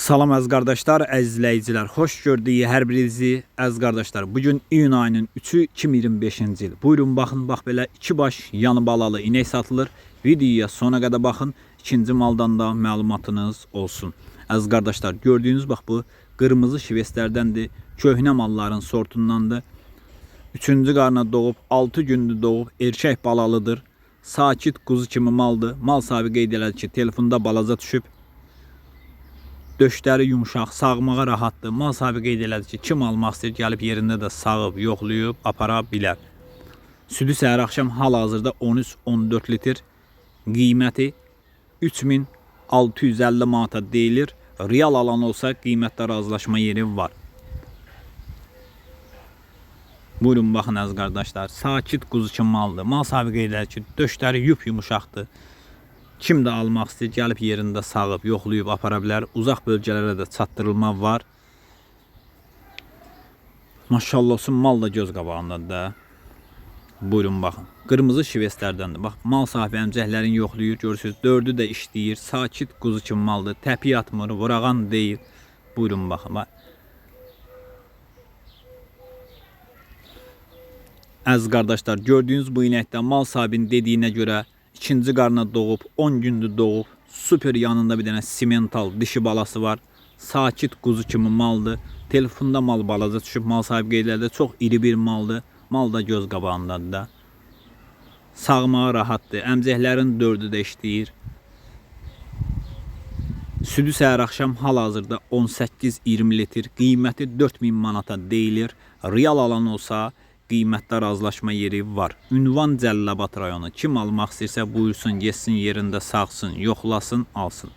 Salam əziz qardaşlar, əziz izləyicilər. Xoş gördük hər birinizi əziz qardaşlar. Bugün iyun ayının 3-ü 2025-ci il. Buyurun baxın, bax belə 2 baş yanı balalı inək satılır. Videoya sona qədər baxın. İkinci maldan da məlumatınız olsun. Əziz qardaşlar, gördüyünüz bax bu qırmızı şivestlərdəndir. Köhnə malların sortundandır. 3-cü qarına doğub 6 gündür doğub, erkək balalıdır. Sakit quzu kimi maldır. Mal sahibi qeyd elədi ki, telefonda balaca düşüb. Döşləri yumuşaq, sağmağa rahatdır. Mal sahibi qeyd elədi ki, kim almaq istəyir, gəlib yerində də sağıb, yoxlayıb, apara bilər. Südü səhər axşam hal-hazırda 13-14 litr. Qiyməti 3650 manata deyilir. Real alan olsa qiymətdə razılaşma yeri var. Buyurun baxın əziz qardaşlar. Sakit quzu kimi maldır. Mal sahibi qeyd elədi ki, döşləri yumuşaqdır. Kim də almaq istəyir, gəlib yerində sağıb, yoxlayıb apara bilər. Uzaq bölgələrə də çatdırılma var. Maşallah olsun, mal da göz qabağındadır da. Buyurun baxın. Qırmızı şivestlərdəndir. Bax, mal sahibi əmcəklərini yoxlayır. Görürsünüz, 4'ü də işləyir. Sakit quzu kimi maldır. Təpi atmır, vurağan deyil. Buyurun baxın. Bax. Əziz qardaşlar, gördüyünüz bu inəkdə mal sahibinin dediyinə görə İkinci qarına doğub, 10 gündür doğub, super yanında bir dənə simental dişi balası var. Sakit quzu kimi maldır. Telefonda mal balaca düşüb, mal sahibi qeyd elədi. Çox iri bir maldır. Mal da göz qabağındadır da. Sağmağa rahatdır. Əmcəklərin 4'ü də işləyir. Südü səhər axşam hal-hazırda 18-20 litr. Qiyməti 4000 manata deyilir. Real alan olsa qiymətdə razılaşma yeri var. Ünvan Cəlilabad rayonu. Kim almaq istəyirsə buyursun, getsin yerində sağsın, yoxlasın, alsın.